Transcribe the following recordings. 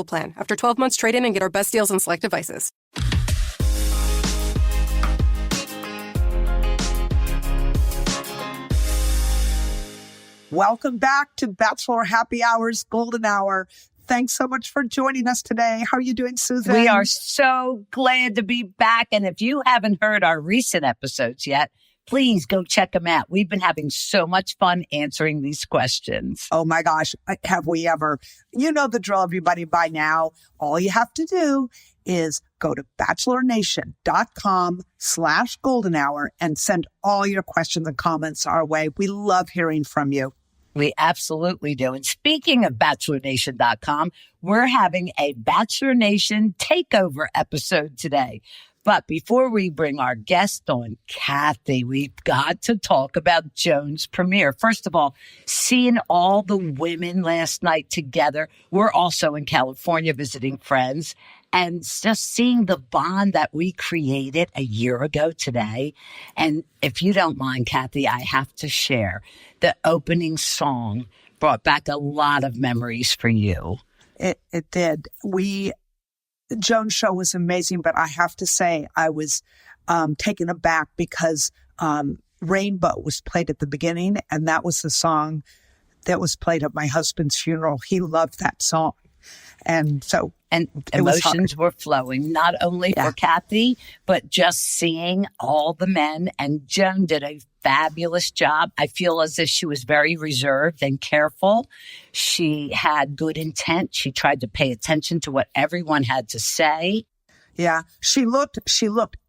Plan. After 12 months, trade in and get our best deals on select devices. Welcome back to Bachelor Happy Hour's Golden Hour. Thanks so much for joining us today. How are you doing, Susan? We are so glad to be back. And if you haven't heard our recent episodes yet, please go check them out. We've been having so much fun answering these questions. Oh my gosh, have we ever? You know the drill, everybody, by now. All you have to do is go to bachelornation.com/golden hour and send all your questions and comments our way. We love hearing from you. We absolutely do. And speaking of bachelornation.com, we're having a Bachelor Nation takeover episode today. But before we bring our guest on, Kathy, we've got to talk about Joan's premiere. First of all, seeing all the women last night together. We're also in California visiting friends. And just seeing the bond that we created a year ago today. And if you don't mind, Kathy, I have to share the opening song brought back a lot of memories for you. It did. Joan's show was amazing, but I have to say I was taken aback because Rainbow was played at the beginning, and that was the song that was played at my husband's funeral. He loved that song. And so emotions were flowing, not only for Kathy, but just seeing all the men. And Joan did a fabulous job. I feel as if she was very reserved and careful. She had good intent. She tried to pay attention to what everyone had to say. Yeah, she looked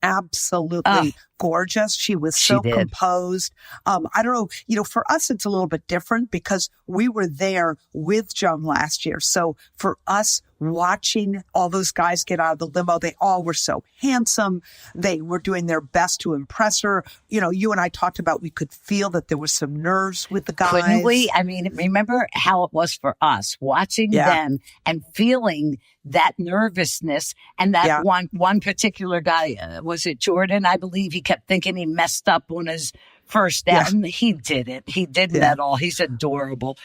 absolutely gorgeous. She was so composed. I don't know, for us, it's a little bit different because we were there with Joan last year. So for us, watching all those guys get out of the limo, they all were so handsome. They were doing their best to impress her. You and I talked about, we could feel that there was some nerves with the guys. Couldn't we? I mean, remember how it was for us watching them and feeling that nervousness. And that one particular guy, was it Jordan? I believe he kept thinking he messed up on his first out. And he didn't. He didn't at all. He's adorable.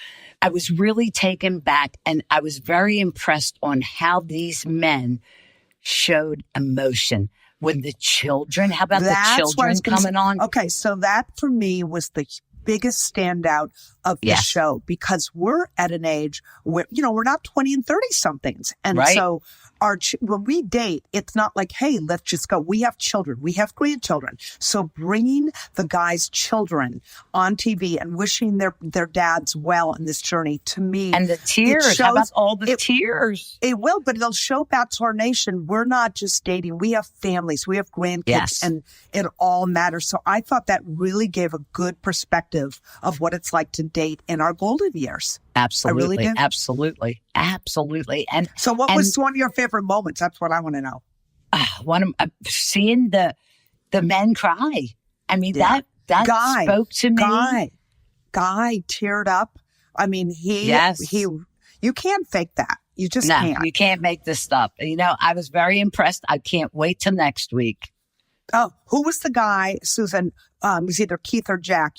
I was really taken back, and I was very impressed on how these men showed emotion. When the children, how about the children coming on? Okay, so that for me was the biggest standout of the show, because we're at an age where, we're not 20 and 30 somethings. And so when we date, it's not like, hey, let's just go. We have children. We have grandchildren. So bringing the guys' children on TV and wishing their dads well in this journey, to me. And the tears. How about all the tears? It will, but it'll show Bachelor Nation, we're not just dating. We have families. We have grandkids. And it all matters. So I thought that really gave a good perspective of what it's like to date in our golden years. Absolutely. I really did. Absolutely. And so what was one of your favorite moments? That's what I want to know. Seeing the men cry. I mean, that guy spoke to me. Guy teared up. I mean, you can't fake that. You just can't. You can't make this stuff. I was very impressed. I can't wait till next week. Oh, who was the guy, Susan? It was either Keith or Jack.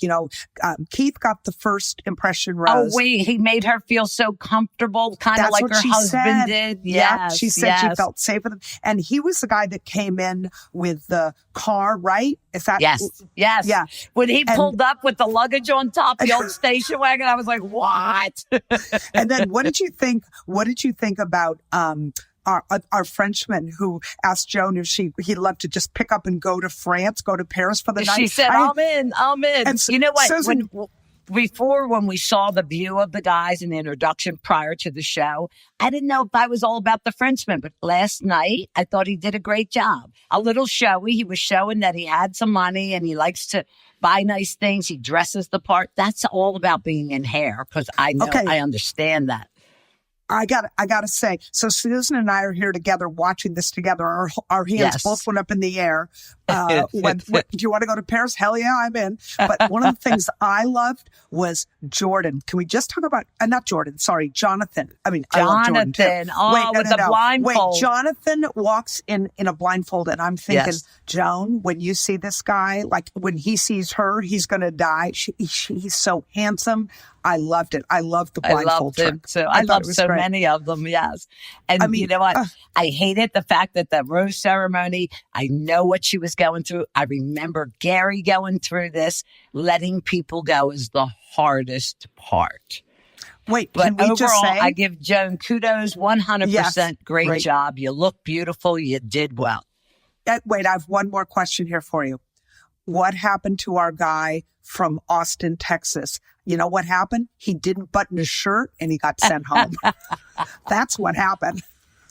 Keith got the first impression rose. Oh, wait, he made her feel so comfortable, kind of like her husband did. Yes, she said she felt safe with him. And he was the guy that came in with the car, right? Is that? Yes. Yeah. When he pulled up with the luggage on top, the old station wagon, I was like, what? And then what did you think? What did you think about our Frenchman who asked Joan if he'd love to just pick up and go to France, go to Paris for the night? She said, I'm in. And so, you know what? Susan, when we saw the view of the guys in the introduction prior to the show, I didn't know if I was all about the Frenchman, but last night I thought he did a great job. A little showy. He was showing that he had some money and he likes to buy nice things. He dresses the part. That's all about being in hair, because I know, I understand that. I gotta say, so Susan and I are here together watching this together. Our hands both went up in the air, Do you want to go to Paris? Hell yeah, I'm in. But one of the things I loved was Jordan. Can we just talk about, not Jordan, sorry, Jonathan. I love Jordan too. With the blindfold. Wait, Jonathan walks in a blindfold and I'm thinking, yes. Joan, when you see this guy, like when he sees her, he's going to die. He's so handsome. I loved it. I loved the blindfold trick. I loved so many of them, yes. And you know what? I hated the fact that the rose ceremony, I know what she was going through. I remember Gary going through this. Letting people go is the hardest part. Wait, but can we overall, just say? I give Joan kudos, 100%. Yes, great job. You look beautiful. You did well. Wait, I have one more question here for you. What happened to our guy from Austin, Texas? You know what happened? He didn't button his shirt and he got sent home. That's what happened.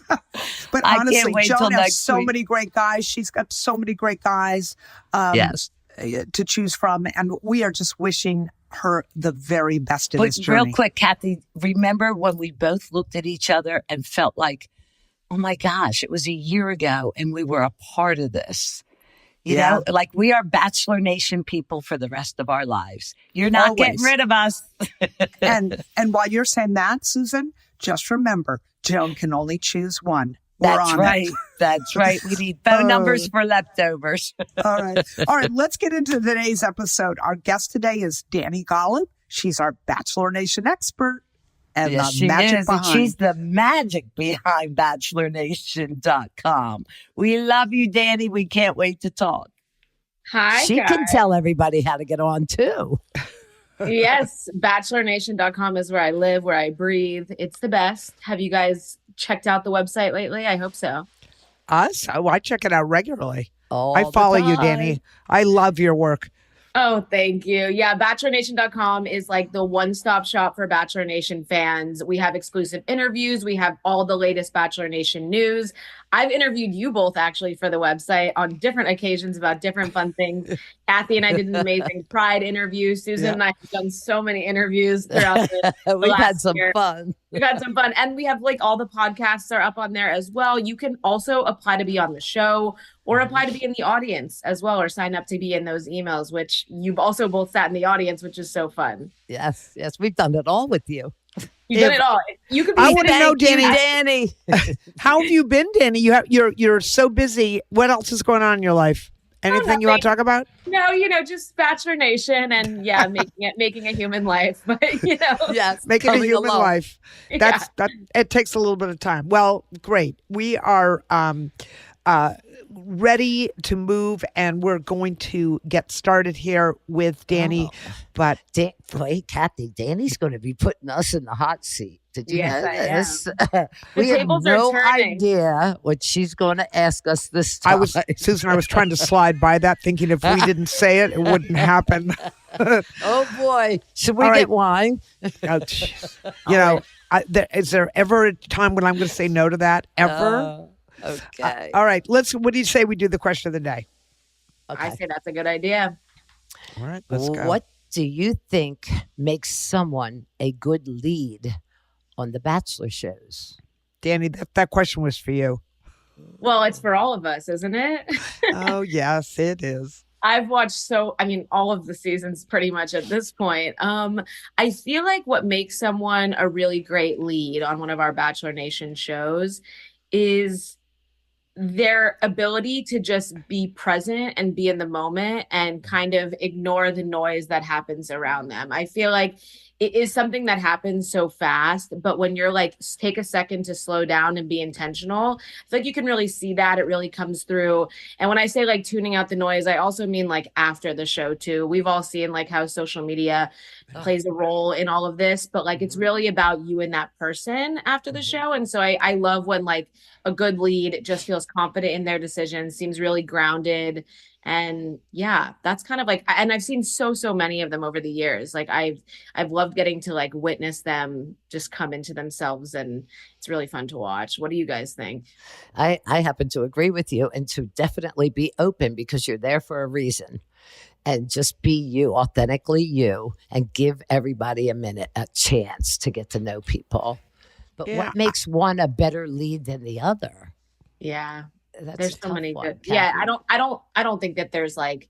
But honestly, Joan has so many great guys. She's got so many great guys to choose from. And we are just wishing her the very best in this journey. Real quick, Kathy, remember when we both looked at each other and felt like, oh my gosh, it was a year ago and we were a part of this. You know, like we are Bachelor Nation people for the rest of our lives. You're not getting rid of us. and while you're saying that, Susan, just remember, Joan can only choose one. That's right. That's right. We need phone numbers for leftovers. All right. Let's get into today's episode. Our guest today is Danny Golub. She's our Bachelor Nation expert. And the magic behind. She's the magic behind BachelorNation.com. We love you, Danny. We can't wait to talk. Hi, She can tell everybody how to get on, too. Yes, BachelorNation.com is where I live, where I breathe. It's the best. Have you guys checked out the website lately? I hope so. Us? Oh, I check it out regularly. I follow you, Danny. I love your work. Oh, thank you. Yeah, BachelorNation.com is like the one-stop shop for Bachelor Nation fans. We have exclusive interviews. We have all the latest Bachelor Nation news. I've interviewed you both actually for the website on different occasions about different fun things. Kathy and I did an amazing Pride interview. Susan and I have done so many interviews throughout the We've had some fun. We've had some fun. And we have like all the podcasts are up on there as well. You can also apply to be on the show or apply to be in the audience as well, or sign up to be in those emails, which you've also both sat in the audience, which is so fun. Yes. We've done it all with you. You've done it all. You could be. I want to know, Danny. How have you been, Danny? You're so busy. What else is going on in your life? Anything you want to talk about? No, just Bachelor Nation and making a human life. But yes, making a human life. That it takes a little bit of time. Well, great. We are ready to move, and we're going to get started here with Danny. But wait, Kathy, Danny's going to be putting us in the hot seat. Did you know this? We have no idea what she's going to ask us this time. Susan, I was trying to slide by that, thinking if we didn't say it, it wouldn't happen. Oh boy, should we get wine? Is there ever a time when I'm going to say no to that? Ever? Okay. All right. What do you say we do the question of the day? Okay. I say that's a good idea. All right. Let's go. What do you think makes someone a good lead on the Bachelor shows? Danny, that question was for you. Well, it's for all of us, isn't it? Oh, yes, it is. I've watched all of the seasons pretty much at this point. I feel like what makes someone a really great lead on one of our Bachelor Nation shows is their ability to just be present and be in the moment and kind of ignore the noise that happens around them. I feel like it is something that happens so fast, but when you're like, take a second to slow down and be intentional, I feel like you can really see that. It really comes through. And when I say like tuning out the noise, I also mean like after the show too. We've all seen like how social media plays a role in all of this, but like it's really about you and that person after the show. And so I love when like a good lead just feels confident in their decisions, seems really grounded. And yeah, that's kind of like, and I've seen so many of them over the years. Like I've loved getting to like witness them just come into themselves, and it's really fun to watch. What do you guys think? I happen to agree with you, and to definitely be open because you're there for a reason. And just be you, authentically you, and give everybody a chance to get to know people. But what makes one a better lead than the other? Yeah. there's so many good. Yeah, I don't think that there's like,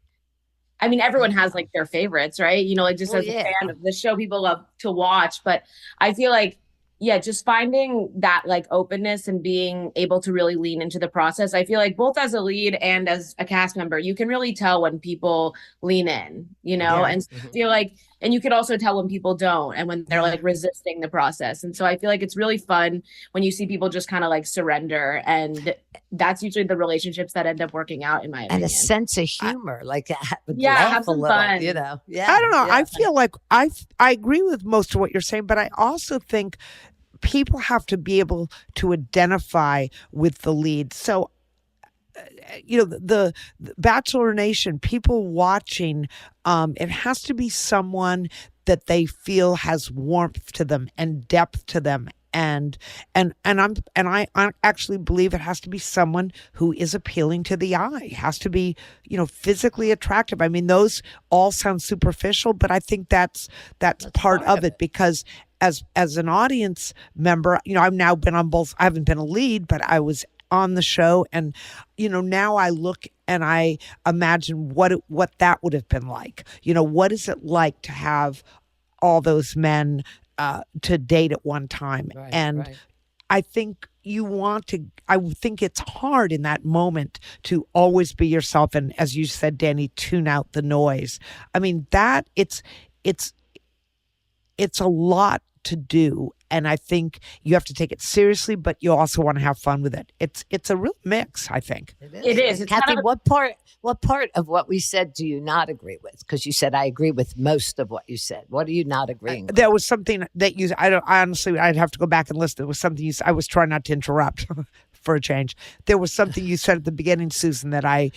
I mean, everyone has like their favorites, right? You know, like just as a fan of the show, people love to watch, but I feel like, yeah, just finding that like openness and being able to really lean into the process. I feel like both as a lead and as a cast member, you can really tell when people lean in, you know, and I feel like, and you could also tell when people don't and when they're like resisting the process. And so I feel like it's really fun when you see people just kind of like surrender, and that's usually the relationships that end up working out, in my opinion. And a sense of humor, like have some little, fun. you know. Yeah, I don't know. I feel like I agree with most of what you're saying, but I also think people have to be able to identify with the lead. So, you know, the Bachelor Nation, people watching, it has to be someone that they feel has warmth to them and depth to them. And I actually believe it has to be someone who is appealing to the eye. It has to be, you know, physically attractive. I mean, those all sound superficial, but I think that's part of it, because as an audience member, you know, I've now been on both. I haven't been a lead, but I was on the show, and you know, now I look and I imagine what that would have been like. You know, what is it like to have all those men to date at one time? Right. I think I think it's hard in that moment to always be yourself, and as you said, Danny, tune out the noise. I mean, that it's a lot to do, and I think you have to take it seriously, but you also want to have fun with it. It's a real mix, I think. It is. It's Kathy, what part of what we said do you not agree with? Because you said I agree with most of what you said. What are you not agreeing with? There was something that you. I honestly, I'd have to go back and listen. There was something I was trying not to interrupt. For a change, there was something you said at the beginning, Susan, that I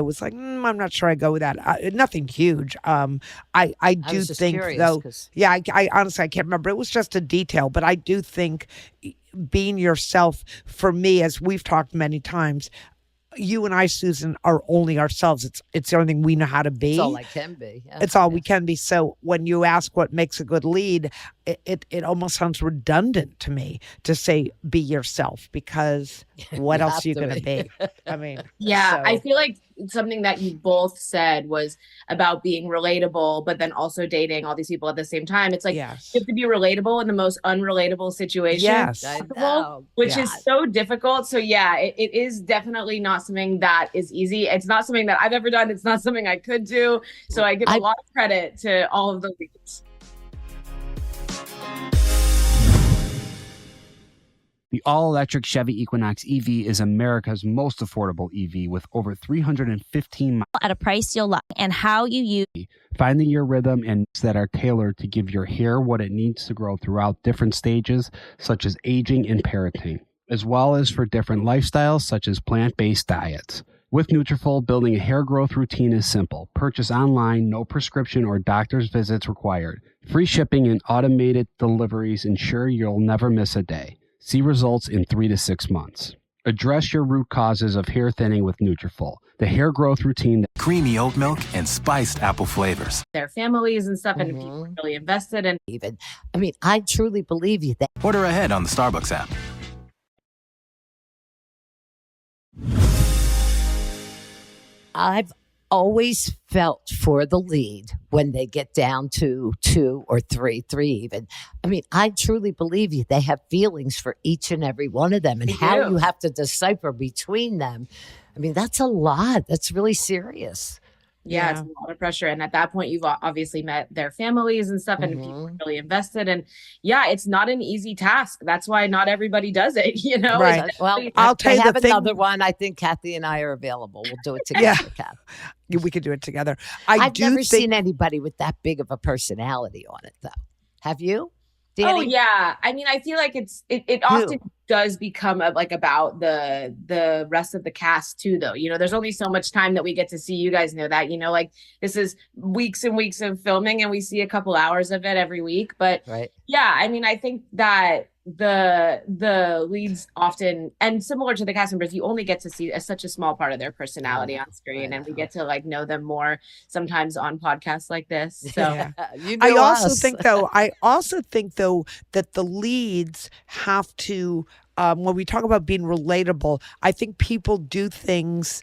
was like, I'm not sure I go with that. Nothing huge. I do think though. Yeah, I honestly I can't remember. It was just a detail, but I do think being yourself, for me, as we've talked many times, you and I, Susan, are only ourselves. It's the only thing we know how to be. It's all I can be. Yeah. It's all we can be. So when you ask what makes a good lead, it almost sounds redundant to me to say be yourself, because what else are you going to be? I mean, yeah, I feel like something that you both said was about being relatable, but then also dating all these people at the same time. It's like you have to be relatable in the most unrelatable situation possible, which is so difficult. So yeah, it is definitely not something that is easy. It's not something that I've ever done. It's not something I could do. So I give a lot of credit to all of the leads. The all-electric Chevy Equinox EV is America's most affordable EV with over 315 miles at a price you'll love, and how you use. Finding your rhythm and that are tailored to give your hair what it needs to grow throughout different stages, such as aging and parenting, as well as for different lifestyles, such as plant-based diets. With Nutrafol, building a hair growth routine is simple. Purchase online, no prescription or doctor's visits required. Free shipping and automated deliveries ensure you'll never miss a day. See results in 3 to 6 months. Address your root causes of hair thinning with Nutrafol, the hair growth routine. Creamy oat milk and spiced apple flavors. Their families and stuff, and people are really invested in. I truly believe you. Order ahead on the Starbucks app. I've always felt for the lead when they get down to 2 or 3 even. I truly believe you. They have feelings for each and every one of them, and how you have to decipher between them. That's a lot. That's really serious. Yeah, it's a lot of pressure. And at that point, you've obviously met their families and stuff, and people are really invested. And yeah, it's not an easy task. That's why not everybody does it, you know? Right. Well, I'll tell you the thing. Another one. I think Kathy and I are available. We'll do it together, Kathy. We could do it together. I've never seen anybody with that big of a personality on it, though. Have you, Danny? Oh, yeah. I feel like it often does become about the rest of the cast too, though. You know, there's only so much time that we get to see. You guys know that, this is weeks and weeks of filming, and we see a couple hours of it every week. But yeah, I think that the leads often, and similar to the cast members, you only get to see such a small part of their personality on screen, and we get to know them more sometimes on podcasts like this. So I also think though that the leads have to when we talk about being relatable, I think people do things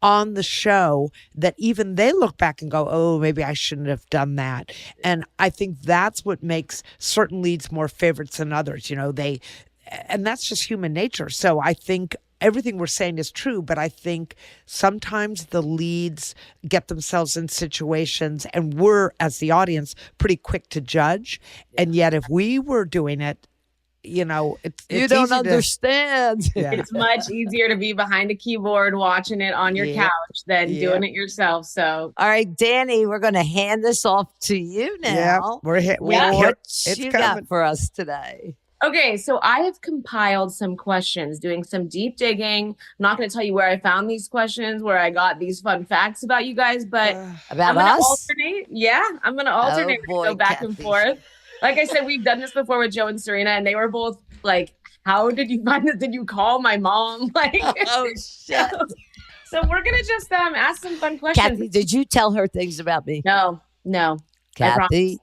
on the show that even they look back and go, oh, maybe I shouldn't have done that. And I think that's what makes certain leads more favorites than others. And that's just human nature. So I think everything we're saying is true, but I think sometimes the leads get themselves in situations and we're, as the audience, pretty quick to judge. And yet if we were doing it, it's you don't easy understand. It's much easier to be behind a keyboard watching it on your couch than doing it yourself. So, all right, Danny, we're going to hand this off to you now. Yeah, what you coming. got for us today? Okay, so I have compiled some questions, doing some deep digging. I'm not going to tell you where I found these questions, where I got these fun facts about you guys, but about I'm going to us? alternate. Yeah, I'm going to alternate and go back and forth. Like I said, we've done this before with Joe and Serena, and they were both like, how did you find it? Did you call my mom? Like, oh, shit. So we're going to just ask some fun questions. Kathy, did you tell her things about me? No. Kathy,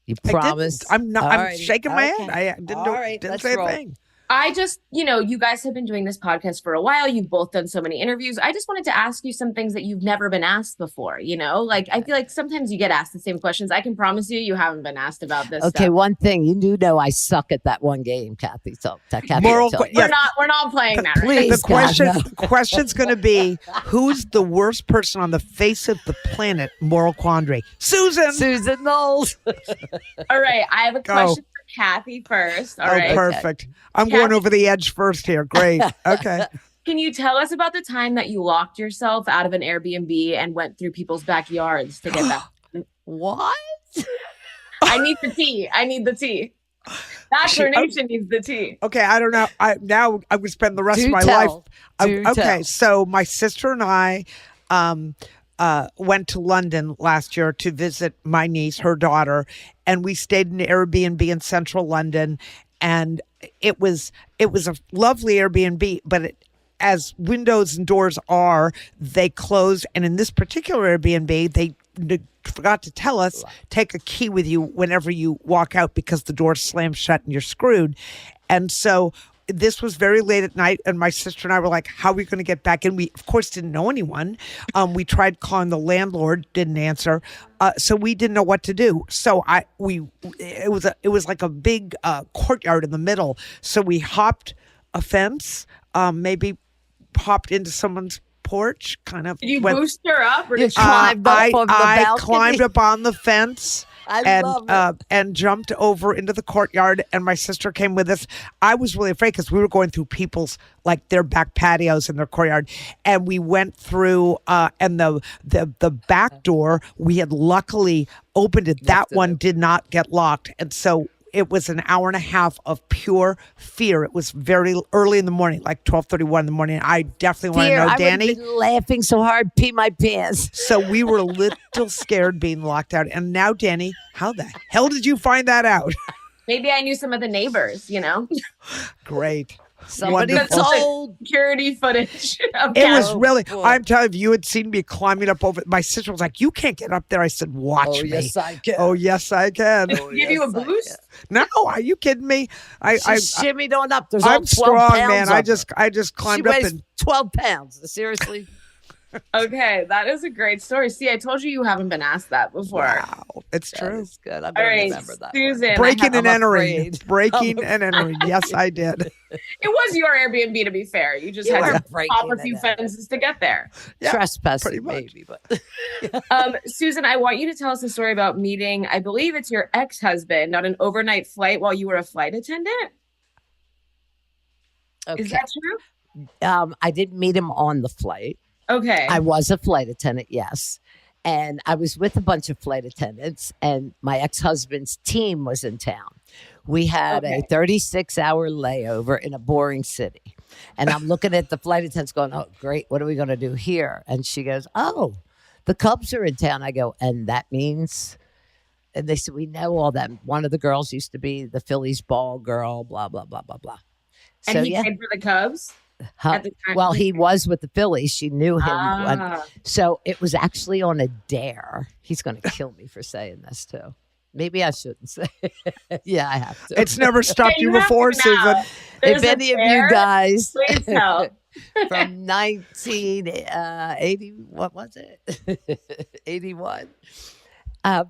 you promised. I'm not. I'm shaking my head. I didn't say a thing. I just, you guys have been doing this podcast for a while. You've both done so many interviews. I just wanted to ask you some things that you've never been asked before, Like, I feel like sometimes you get asked the same questions. I can promise you haven't been asked about this Okay, stuff. one thing. You do know I suck at that one game, Kathy. So, Kathy, we're not playing that, right? Please, the question's going to be, who's the worst person on the face of the planet? Moral quandary. Susan Knowles. All right, I have a question for Kathy first. All right. Perfect. I'm going over the edge first here. Great. Okay. Can you tell us about the time that you locked yourself out of an Airbnb and went through people's backyards to get back? What? I need the tea. Bachelor Nation needs the tea. Okay, I don't know. I'm going to spend the rest of my life. Okay, so my sister and I went to London last year to visit my niece, her daughter, and we stayed in an Airbnb in central London. And it was a lovely Airbnb, but as windows and doors are, they close. And in this particular Airbnb, they forgot to tell us, take a key with you whenever you walk out because the door slams shut and you're screwed. And so this was very late at night, and my sister and I were like, how are we going to get back in? We, of course, didn't know anyone. We tried calling the landlord, didn't answer. So we didn't know what to do. So it was like a big courtyard in the middle. So we hopped a fence, maybe hopped into someone's porch, kind of. Did you boost her up? Or did I climbed up on the fence. And jumped over into the courtyard, and my sister came with us. I was really afraid because we were going through people's, like, their back patios in their courtyard, and we went through and the back door, we had luckily opened it. That one did not get locked, and so it was an hour and a half of pure fear. It was very early in the morning, like 12:31 in the morning. I definitely want to know, Danny. I've been laughing so hard, pee my pants. So we were a little scared being locked out. And now, Danny, how the hell did you find that out? Maybe I knew some of the neighbors, Great. Somebody told security footage. It was really, I'm telling you had seen me climbing up over. My sister was like, you can't get up there. I said, watch me. Yes, I can. Oh, yes, I can. Give you a boost? No, are you kidding me? I shimmied on up. There's I'm strong, man. I just climbed up and 12 pounds. Seriously. Okay, that is a great story. See, I told you haven't been asked that before. Wow, it's true. That's good. I All right, remember that. Susan. Breaking and entering. Breaking and entering. Yes, I did. It was your Airbnb, to be fair. You just had to pop a few fences to get there. Yeah, trespassing, maybe. But Susan, I want you to tell us a story about meeting, I believe it's your ex-husband on an overnight flight while you were a flight attendant. Okay. Is that true? I didn't meet him on the flight. Okay. I was a flight attendant, yes. And I was with a bunch of flight attendants, and my ex-husband's team was in town. We had a 36-hour layover in a boring city. And I'm looking at the flight attendants going, oh, great, what are we going to do here? And she goes, oh, the Cubs are in town. I go, and that means... And they said, we know all that. One of the girls used to be the Phillies ball girl, blah, blah, blah, blah, blah. And so, he played for the Cubs? Well, he was with the Phillies. She knew him. So it was actually on a dare. He's going to kill me for saying this too. Maybe I shouldn't say. Yeah, I have to. It's never stopped Yeah, you have before, to now. Susan. There's If a any of fair. you guys Please tell. from 1980, what was it? 81. I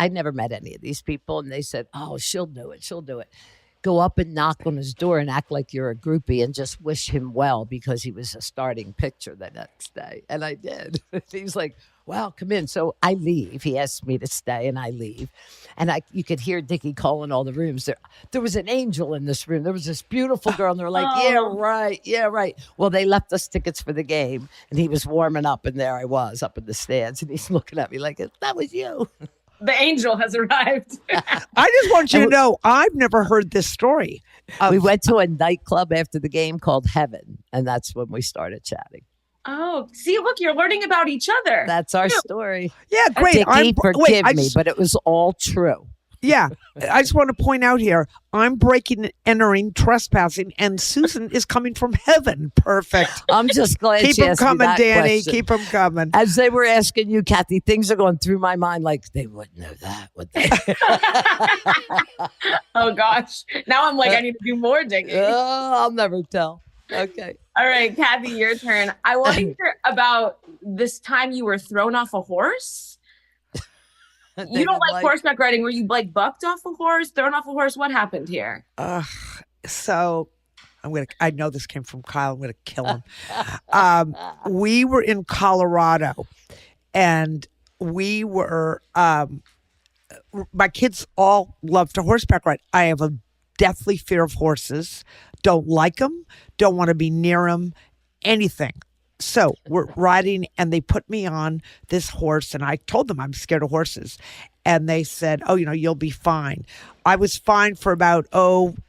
never met any of these people, and they said, "Oh, she'll do it. She'll do it." Go up and knock on his door and act like you're a groupie and just wish him well because he was a starting pitcher the next day. And I did. He's like, "Well, come in." So I leave. He asked me to stay, and I leave. And you could hear Dickie calling all the rooms. There was an angel in this room. There was this beautiful girl, and they're like, "Yeah, right. Yeah, right." Well, they left us tickets for the game, and he was warming up, and there I was up in the stands, and he's looking at me like, "That was you." The angel has arrived. I just want you to know, I've never heard this story. We went to a nightclub after the game called Heaven, and that's when we started chatting. Oh, see, look, you're learning about each other. That's our story. Yeah, great. Dickie, forgive me, but it was all true. Yeah, I just want to point out here, I'm breaking, entering, trespassing, and Susan is coming from heaven. Perfect. I'm just glad Keep she them asked me coming, that Danny. question. Keep them coming. As they were asking you, Kathy, things are going through my mind like they wouldn't know that, would they? Oh, gosh. Now I'm like, I need to do more digging. Oh, I'll never tell. Okay. All right, Kathy, your turn. I want to hear about this time you were thrown off a horse. You don't like horseback riding. Were you like bucked off a horse, thrown off a horse? What happened here? So I know this came from Kyle. I'm gonna kill him. We were in Colorado, and we were my kids all love to horseback ride. I have a deathly fear of horses. Don't like them. Don't want to be near them. Anything. So we're riding, and they put me on this horse, and I told them I'm scared of horses, and they said, "Oh, you'll be fine." I was fine for about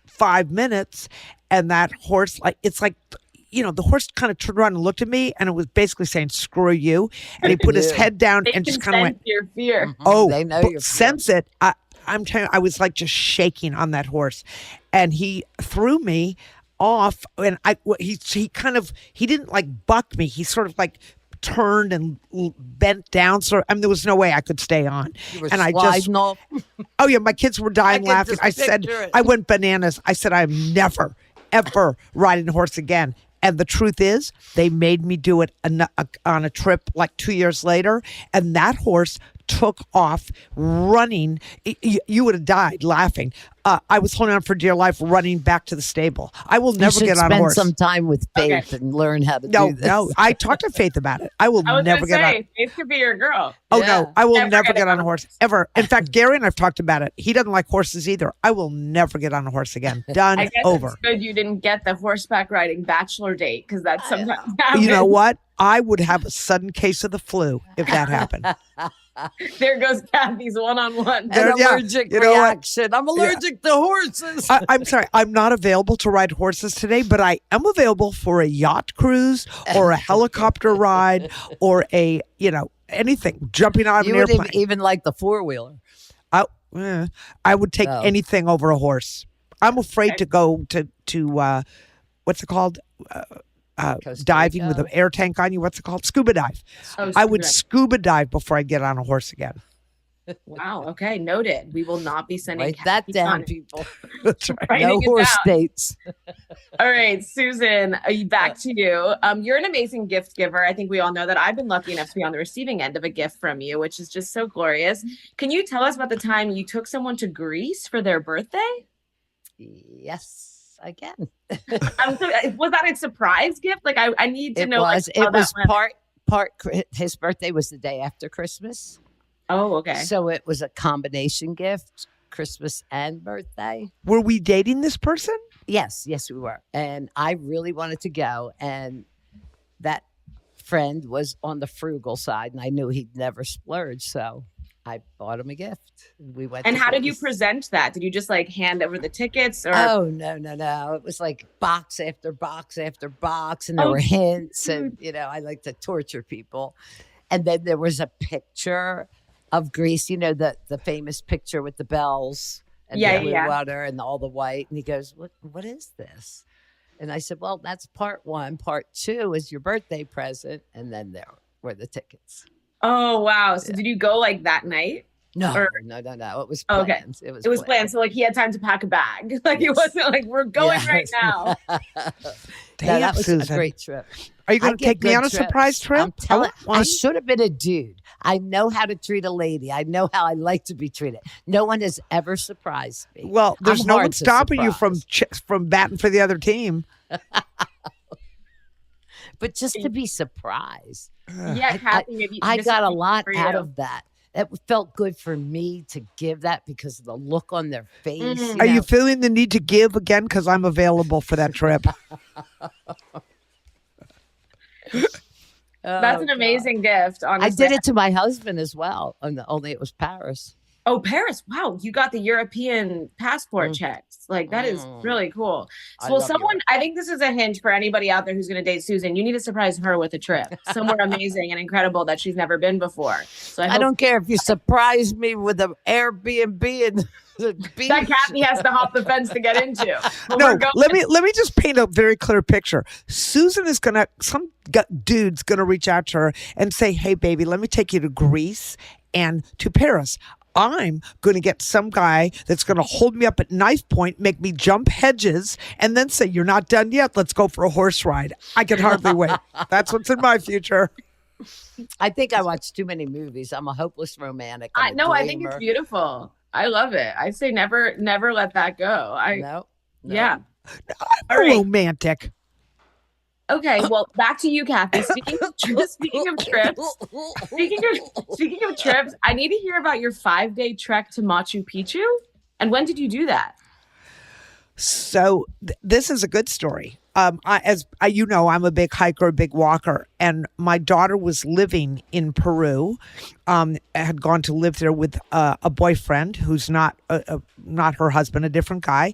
5 minutes, and that horse, the horse kind of turned around and looked at me, and it was basically saying, "Screw you," and he put his head down They and can just kind of went, sense your fear. Mm-hmm. "Oh, they know but your sense it." I'm telling you, I was like just shaking on that horse, and he threw me off, and he didn't like buck me. He sort of like turned and bent down. So there was no way I could stay on. You were and I just, sliding off. oh yeah, my kids were dying I can laughing. just I said, picture it. I went bananas. I said, I'm never, ever riding a horse again. And the truth is, they made me do it on a trip like 2 years later, and that horse took off running. You would have died laughing. I was holding on for dear life, running back to the stable. I will never get on a horse. Spend some time with Faith and learn how to do this. No, I talked to Faith about it. I will I was never get on. Faith could be your girl. Oh Yeah. no, I will Never never get get on on a horse ever. In fact, Gary and I've talked about it. He doesn't like horses either. I will never get on a horse again. Done. I guess Over. it's good you didn't get the horseback riding bachelor date because that sometimes happens. You know what? I would have a sudden case of the flu if that happened. There goes Kathy's one-on-one. There- An yeah, allergic you know what? reaction. I'm allergic to horses. I'm sorry. I'm not available to ride horses today, but I am available for a yacht cruise or a helicopter ride or anything. Jumping out of You an would airplane. even like the four-wheeler. I would take Oh. anything over a horse. I'm afraid to go to what's it called? Costa Diving with Rica. an air tank on you. What's it called? Scuba dive. Oh, I would scuba. scuba dive before I get on a horse again. Wow. Okay. Noted. We will not be sending Write that Kathy down, on it. people. That's right. Writing No it horse down. dates. All right, Susan, back to you. You're an amazing gift giver. I think we all know that. I've been lucky enough to be on the receiving end of a gift from you, which is just so glorious. Can you tell us about the time you took someone to Greece for their birthday? Yes, I can. Was that a surprise gift? Like, I need to It know. was. Like, how It was that went. part. His birthday was the day after Christmas, Oh, okay. so it was a combination gift, Christmas and birthday. Were we dating this person? Yes, we were, and I really wanted to go, and that friend was on the frugal side, and I knew he'd never splurge, so I bought him a gift. We went. And to how did you Greece. present that? Did you just like hand over the tickets, or Oh no! It was like box after box after box, and there Oh, were hints, and I like to torture people. And then there was a picture of Greece, the famous picture with the bells and Yeah, the blue yeah. water and all the white. And he goes, "What is this?" And I said, "Well, that's part one. Part two is your birthday present, and then there were the tickets." Oh wow! So did you go like that night? No, Or- no. It was Oh, planned. okay. It was planned. So like he had time to pack a bag. Like it wasn't like we're going right now. No, Damn, that was Susan. a great trip. Are you going I to take get me good on a trips. surprise trip? I'm telling, I want- should have been a dude. I know how to treat a lady. I know how I like to be treated. No one has ever surprised me. well, there's I'm no hard one to stopping you surprise. from batting for the other team. But just to be surprised. Yeah, Kathy, maybe I this got is a lot for out you. of that. It felt good for me to give that because of the look on their face. Mhm. Are you know. feeling the need to give again? Because I'm available for that trip. That's Oh, an God. amazing gift. Honestly, I did it to my husband as well, only it was Paris. Oh, Paris! Wow, you got the European passport Mm. checks. Like that is Mm. really cool. I So, well, love someone. Europe. I think this is a hint for anybody out there who's going to date Susan. You need to surprise her with a trip somewhere amazing and incredible that she's never been before. So I I hope don't care if you surprise me with an Airbnb and the beach. that Kathy has to hop the fence to get into. But No, we're going. let me just paint a very clear picture. Susan is gonna dude's gonna reach out to her and say, "Hey, baby, let me take you to Greece and to Paris." I'm going to get some guy that's going to hold me up at knife point, make me jump hedges, and then say, "You're not done yet. Let's go for a horse ride." I can hardly wait. That's what's in my future. I think I watch too many movies. I'm a hopeless romantic. I I'm a no, I think it's dreamer. beautiful. I love it. I say never let that go. No. Yeah. I'm All right. romantic. Okay, well, back to you, Kathy. Speaking of trips, speaking of trips, I need to hear about your 5-day trek to Machu Picchu. And when did you do that? So this is a good story. You know, I'm a big hiker, a big walker, and my daughter was living in Peru. Had gone to live there with a boyfriend who's not her husband, a different guy,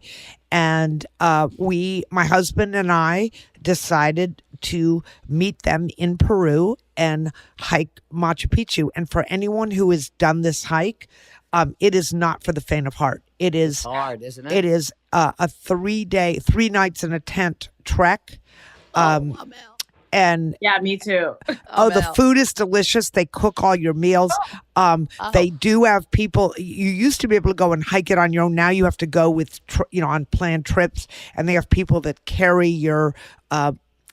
and my husband and I decided to meet them in Peru and hike Machu Picchu. And for anyone who has done this hike, it is not for the faint of heart. It is hard, isn't it? It is a 3 nights in a tent trek. And Yeah, me too. the food is delicious. They cook all your meals. They do have people. You used to be able to go and hike it on your own. Now you have to go with, on planned trips, and they have people that carry your,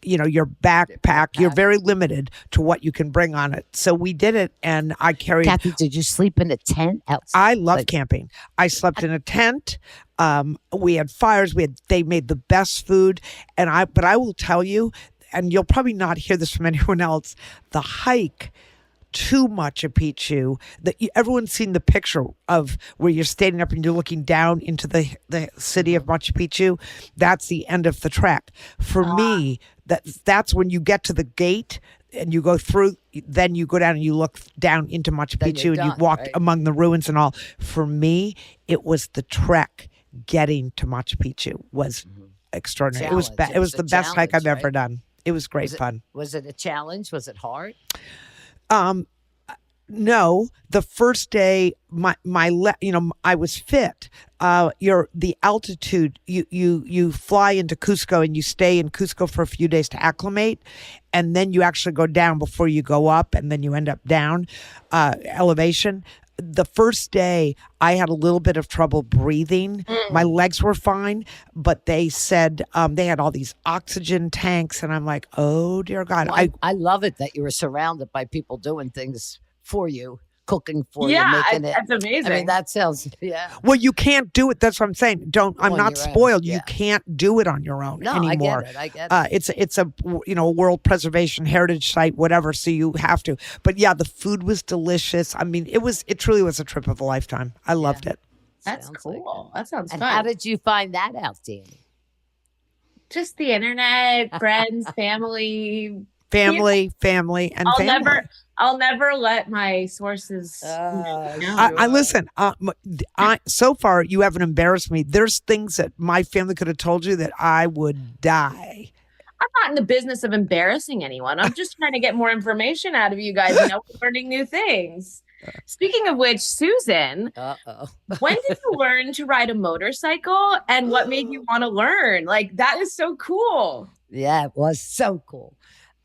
your backpack. You're very limited to what you can bring on it. So we did it, and I carried. Kathy, did you sleep in a tent outside? I love camping. I slept in a tent. We had fires. They made the best food, but I will tell you, and you'll probably not hear this from anyone else, the hike to Machu Picchu, everyone's seen the picture of where you're standing up and you're looking down into the city of Machu Picchu. That's the end of the trek. For me, that's when you get to the gate and you go through, then you go down and you look down into Machu Picchu and you walk among the ruins and all. For me, it was the trek getting to Machu Picchu was extraordinary. It was Challenge. it was the best hike I've challenge, ever right? done. It was great fun. Was it a challenge? Was it hard? No, the first day, I was fit. The altitude, you fly into Cusco and you stay in Cusco for a few days to acclimate, and then you actually go down before you go up, and then you end up down elevation. The first day, I had a little bit of trouble breathing. My legs were fine, but they said they had all these oxygen tanks, and I'm like, oh dear God! Well, I love it that you were surrounded by people doing things for you, cooking for you, Yeah, making it. that's amazing. I mean, that sounds Well, you can't do it. That's what I'm saying. I'm On not your own, spoiled. yeah. You can't do it on your own No, anymore. I get it. It's a World Preservation Heritage Site, whatever. So you have to. But yeah, the food was delicious. I mean, it truly was a trip of a lifetime. I loved it. That's Sounds cool. That sounds And fun. how did you find that out, Danny? Just the internet, friends, family. Family, and family. I'll never let my sources. I listen. So far, you haven't embarrassed me. There's things that my family could have told you that I would die. I'm not in the business of embarrassing anyone. I'm just trying to get more information out of you guys. Learning new things. Speaking of which, Susan, when did you learn to ride a motorcycle, and what made you want to learn? Like, that is so cool. Yeah, it was so cool.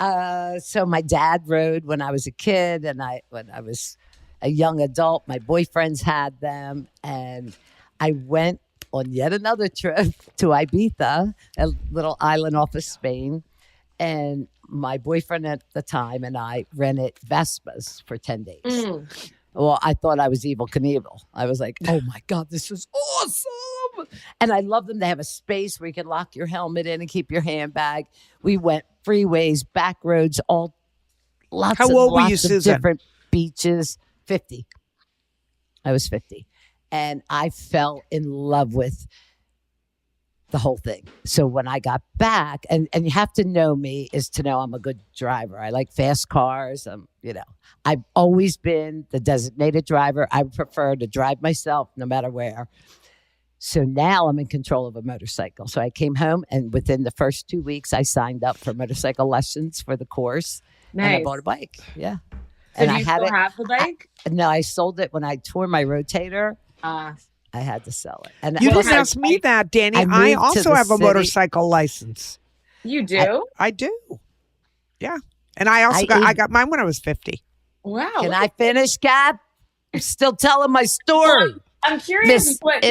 So my dad rode when I was a kid, and when I was a young adult. My boyfriends had them. And I went on yet another trip to Ibiza, a little island off of Spain. And my boyfriend at the time and I rented Vespas for 10 days. Well, I thought I was Evel Knievel. I was like, oh my God, this is awesome. And I love them. They have a space where you can lock your helmet in and keep your handbag. We went freeways, back roads, all lots How and old were lots you, of Susan? different beaches. 50. I was 50. And I fell in love with the whole thing. So when I got back, and you have to know me is to know I'm a good driver. I like fast cars. I've always been the designated driver. I prefer to drive myself no matter where. So now I'm in control of a motorcycle. So I came home and within the first 2 weeks, I signed up for motorcycle lessons for the course. Nice. And I bought a bike. Yeah. So And do I you had still it. have the bike? No, I sold it when I tore my rotator. I had to sell it. And You I- didn't ask me that, Danny. I I moved to also the have a city. motorcycle license. You do? I do. Yeah. And I also I got mine when I was 50. Wow. Can I finish, Cap? I'm still telling my story. I'm curious Miss what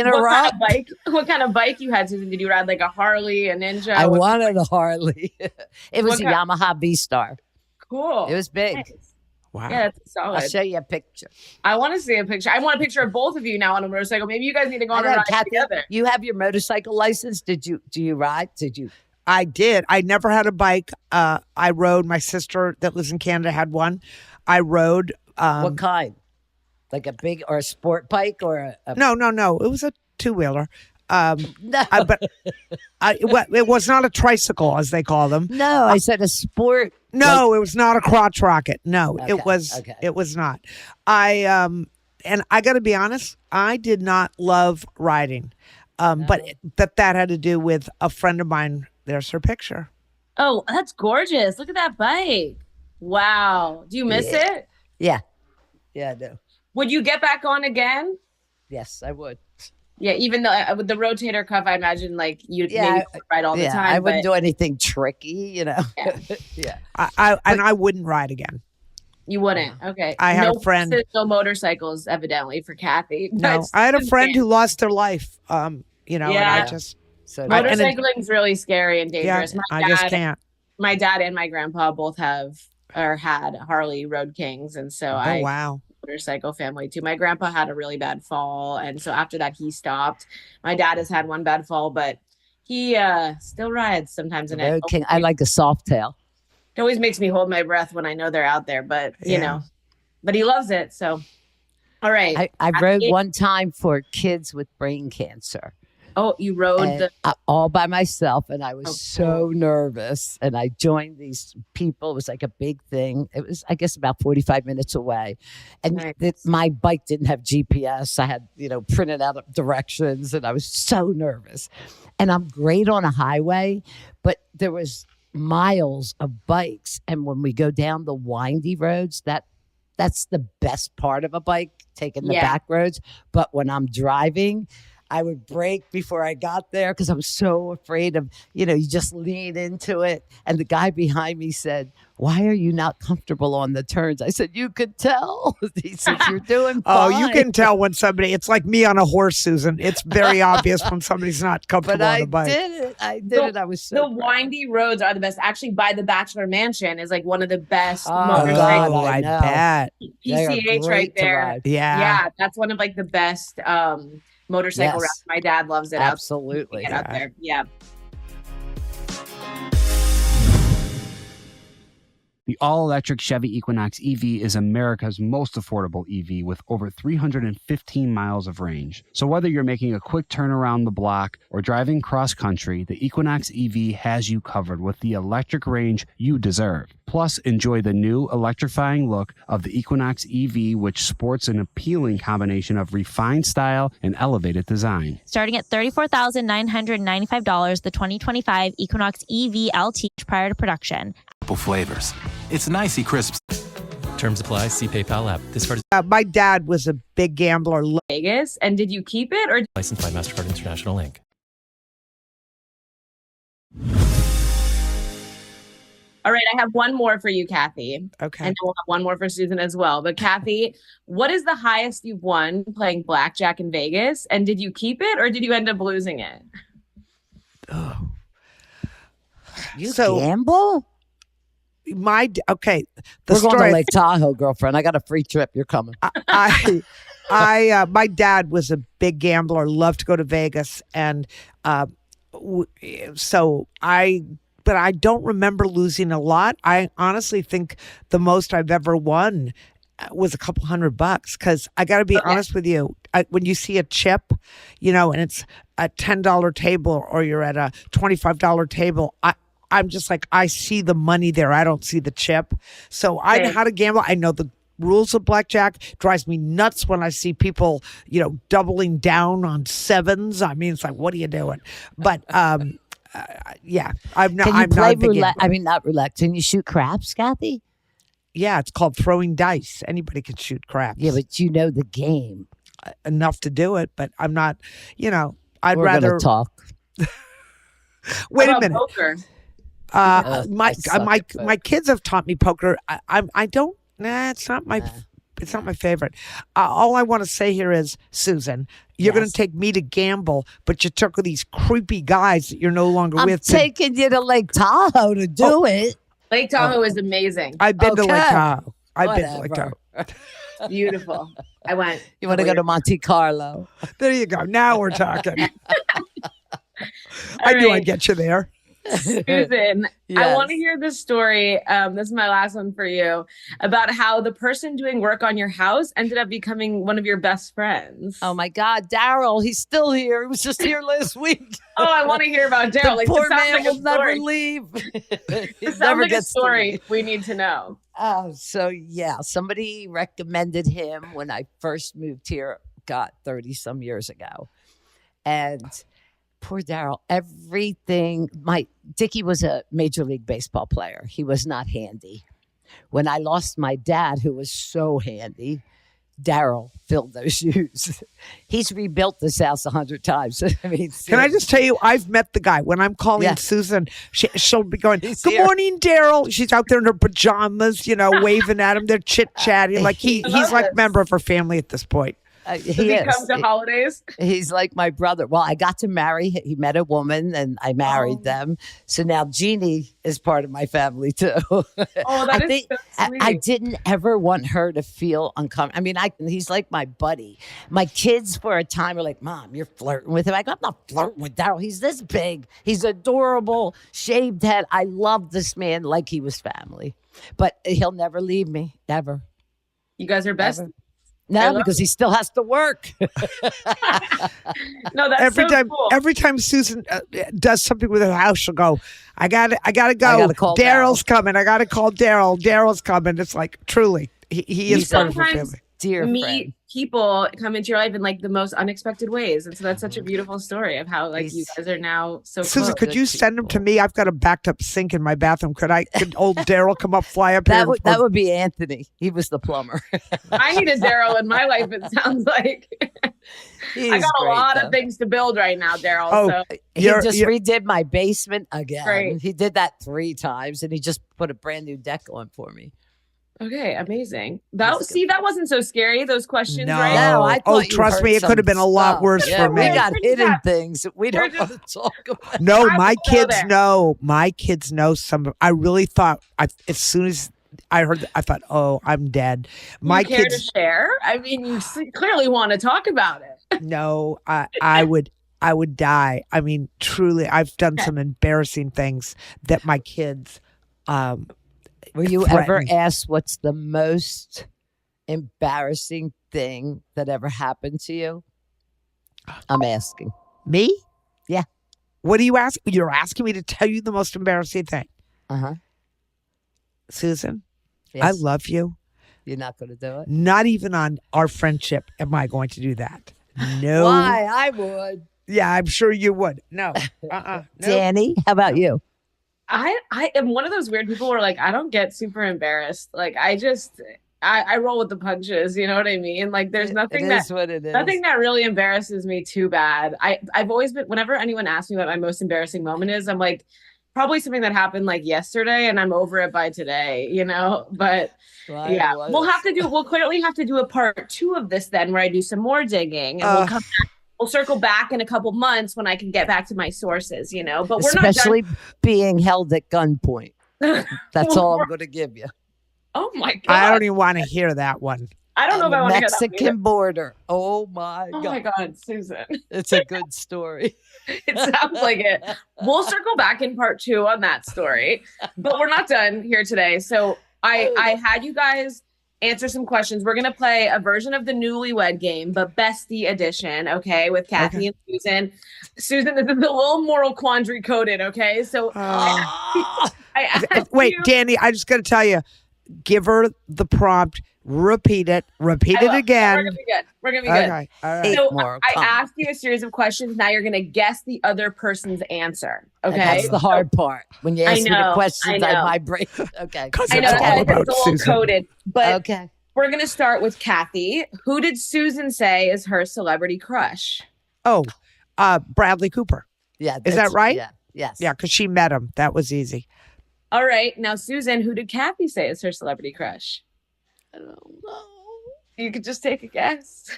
kind of bike you had, Susan. Did you ride like a Harley, a Ninja? I wanted a Harley. It was What a kind- Yamaha V-Star. Cool. It was big. Nice. Wow. Yeah, that's solid. I'll show you a picture. I want to see a picture. I want a picture of both of you now on a motorcycle. Maybe you guys need to go on a I know, ride Kathy, together. you have your motorcycle license. Do you ride? Did you? I did. I never had a bike. I rode. My sister that lives in Canada had one. I rode. What kind? Like a big or a sport bike or a No. It was a two-wheeler. no. It was not a tricycle, as they call them. No, I said a sport. No, it was not a crotch rocket. No, Okay, it was. okay. It was not. And I got to be honest. I did not love riding, but that had to do with a friend of mine. There's her picture. Oh, that's gorgeous. Look at that bike. Wow. Do you miss it? Yeah, I do. Would you get back on again? Yes, I would. Yeah, even though with the rotator cuff, I imagine like you'd Yeah, maybe ride all the time. I wouldn't but do anything tricky, Yeah. yeah. I wouldn't ride again. You wouldn't. Okay. I had no a friend- horses, no motorcycles, evidently for Kathy. No, But I had a Susan friend can. who lost their life. And I Yeah. just, So I- and it- Motorcycling's really scary and yeah, dangerous. I just can't. My dad and my grandpa both had Harley Road Kings, and so Oh wow. motorcycle family too. My grandpa had a really bad fall, and so after that he stopped. My dad has had one bad fall, but he still rides sometimes, and Road King. I like a soft tail. it always makes me hold my breath when I know they're out there. But but he loves it. So, all right. I rode one time for kids with brain cancer. Oh, you rode And all by myself, and I was so nervous. And I joined these people. It was like a big thing. It was, I guess, about 45 minutes away. And Nice. my bike didn't have GPS. I had, printed out directions, and I was so nervous. And I'm great on a highway, but there was miles of bikes. And when we go down the windy roads, that's the best part of a bike, taking the back roads. But when I'm driving, I would brake before I got there because I'm so afraid of, you just lean into it. And the guy behind me said, "Why are you not comfortable on the turns?" I said, "You could tell." He said, "You're doing Oh, fine." you can tell when somebody, it's like me on a horse, Susan. It's very obvious when somebody's not comfortable But on I the bike. did it. I did it. I was so the proud. windy roads are the best. Actually, by the Bachelor Mansion is like one of the best Oh, motorcycle Oh, I know. bet. They are PCH great right to there. ride. Yeah. Yeah, that's one of like the best motorcycle Yes. routes. My dad loves it. Absolutely. Get out there. Yeah. The all-electric Chevy Equinox EV is America's most affordable EV with over 315 miles of range. So whether you're making a quick turn around the block or driving cross-country, the Equinox EV has you covered with the electric range you deserve. Plus, enjoy the new electrifying look of the Equinox EV, which sports an appealing combination of refined style and elevated design. Starting at $34,995, the 2025 Equinox EV LT prior to production. Apple flavors. It's an icy crisp. Terms apply. See PayPal app. This card is My dad was a big gambler. Vegas. And did you keep it or licensed by MasterCard International Inc. All right, I have one more for you, Kathy. Okay. And we'll have one more for Susan as well. But Kathy, what is the highest you've won playing blackjack in Vegas? And did you keep it or did you end up losing it? Oh. You gamble? We're going to Lake Tahoe, girlfriend. I got a free trip. You're coming. My dad was a big gambler, loved to go to Vegas, and but I don't remember losing a lot. I honestly think the most I've ever won was a couple $100 because I got to be honest with you. When you see a chip, and it's a $10 table or you're at a $25 table, I'm just like, I see the money there. I don't see the chip. So I know how to gamble. I know the rules of blackjack. Drives me nuts when I see people, doubling down on sevens. I mean, it's like, what are you doing? But yeah, I'm not. Can you I'm play not a big roulette? gambler. I mean, not roulette. Can you shoot craps, Kathy? Yeah, it's called throwing dice. Anybody can shoot craps. Yeah, but you know the game enough to do it. But I'm not. I'd We're rather gonna talk. Wait How a about minute. poker? My kids have taught me poker. I don't. Nah, it's not my. It's not my favorite. All I want to say here is, Susan, you're going to take me to gamble, but you took these creepy guys that you're no longer with. I'm taking you to Lake Tahoe to do it. Lake Tahoe is amazing. I've been to Lake Tahoe. I've been to Lake Tahoe. Beautiful. I went. You want to go to Monte Carlo? There you go. Now we're talking. I knew I'd get you there. Susan, I Yes. want to hear this story. This is my last one for you about how the person doing work on your house ended up becoming one of your best friends. Oh my God, Daryl, he's still here. He was just here last week. Oh, I want to hear about Daryl. The Like, poor it sounds man like a will never story. leave. It He sounds never like a gets to story leave. we need to know. Oh, so yeah, somebody recommended him when I first moved here, 30 some years ago. And poor Daryl, everything, Dickie was a Major League Baseball player. He was not handy. When I lost my dad, who was so handy, Daryl filled those shoes. He's rebuilt this house 100 times. I mean, Can I just tell you, I've met the guy. When I'm calling Susan, she'll be going, "Good morning, Daryl." She's out there in her pajamas, waving at him. They're chit-chatting. Like he's like a member of her family at this point. Does he come to holidays? He's like my brother. Well, I got to marry. He met a woman, and I married them. So now Jeannie is part of my family too. Oh, that is so sweet. I didn't ever want her to feel uncomfortable. I mean, he's like my buddy. My kids, for a time, were like, "Mom, you're flirting with him." I go, "I'm not flirting with Daryl. He's this big. He's adorable, shaved head. I love this man like he was family, but he'll never leave me ever." You guys are best. Ever. No, because he still has to work. No, that's cool. Every time Susan does something with her house, she'll go, I gotta go. I gotta call Daryl's coming. I gotta call Daryl. Daryl's coming. It's like, truly, he is part of her family. Dear meet friend. people come into your life in like the most unexpected ways, and so that's such a beautiful story of how like you guys are now so Susan, close. could you send him to me? I've got a backed up sink in my bathroom. Could old Daryl come up, fly up here? That would be Anthony. He was the plumber. I need a Daryl in my life. It sounds like I got a lot of things to build right now, Daryl. So. He just redid my basement again. Great. He did that 3 times, and he just put a brand new deck on for me. Okay, amazing. That wasn't so scary. Those questions, No. right? No, I thought you trust heard me, it could have been a lot some worse stuff. for me. We got hidden Yeah. things we don't want to talk about. No, I my will go kids there. know. My kids know some. I really thought, as soon as I heard, I thought, oh, I'm dead. My you care kids to share? I mean, you clearly want to talk about it. No, I would die. I mean, truly, I've done some embarrassing things that my kids. Were you ever threatened. asked what's the most embarrassing thing that ever happened to you? I'm asking. Me? Yeah. What do you ask? You're asking me to tell you the most embarrassing thing, Uh-huh. Susan. Yes. I love you. You're not going to do it? Not even on our friendship am I going to do that. No. Why? I would. Yeah, I'm sure you would. No. No. Danny, how about you? I am one of those weird people where like I don't get super embarrassed. Like I roll with the punches. You know what I mean? Like there's nothing It is what it is. nothing that really embarrasses me too bad. I've always been, whenever anyone asks me what my most embarrassing moment is, I'm like, probably something that happened like yesterday, and I'm over it by today, you know? But yeah, we'll clearly have to do a part 2 of this then, where I do some more digging, and we'll come back. We'll circle back in a couple months when I can get back to my sources, you know, but we're especially not being held at gunpoint. That's all I'm going to give you. Oh my God. I don't even want to hear that one. I don't know if I want to hear that Mexican border. Oh my God. Oh my God, Susan. It's a good story. It sounds like it. We'll circle back in part 2 on that story, but we're not done here today. So I had you guys answer some questions. We're going to play a version of the Newlywed Game, but Bestie edition, okay, with Kathy and Susan. Susan, this is a little moral quandary coded, okay? So I asked wait, you, Danny, I just got to tell you, give her the prompt, repeat it again. We're going to be good. We're going to be good. Okay, all right. So I asked you a series of questions. Now you're going to guess the other person's answer, okay? That's the hard part. When you ask me the questions, my brain. Okay. I know it's a little coded, but okay. We're going to start with Kathy. Who did Susan say is her celebrity crush? Oh, Bradley Cooper. Yeah. Is that right? Yeah. Yes. Yeah, because she met him. That was easy. All right. Now, Susan, who did Kathy say is her celebrity crush? I don't know. You could just take a guess.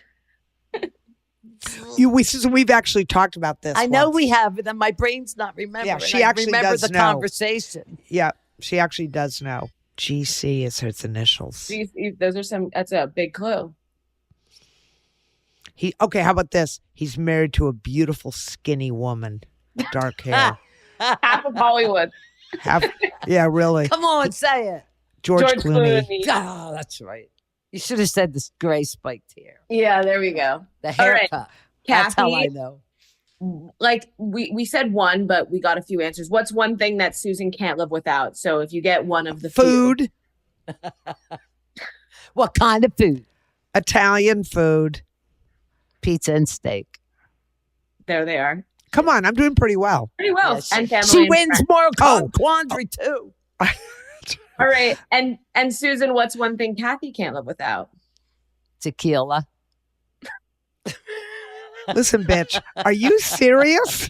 Susan, we've actually talked about this. I know we have, but then my brain's not remembering. Yeah, she actually remember does the know. conversation. Yeah, she actually does know. GC is his initials. That's a big clue. How about this? He's married to a beautiful, skinny woman. Dark hair. Half of Hollywood. Yeah, really. Come on, say it. George Clooney. Oh, that's right. You should have said this gray spiked hair. Yeah, there we go. The haircut. Right. That's Kathy, how I know. Like we said one, but we got a few answers. What's one thing that Susan can't live without? So if you get one of the food. What kind of food? Italian food. Pizza and steak. There they are. Come on, I'm doing pretty well. Pretty well. Yes, and family she and wins friends. more quandary too. All right. And Susan, what's one thing Kathy can't live without? Tequila. Listen, bitch, are you serious?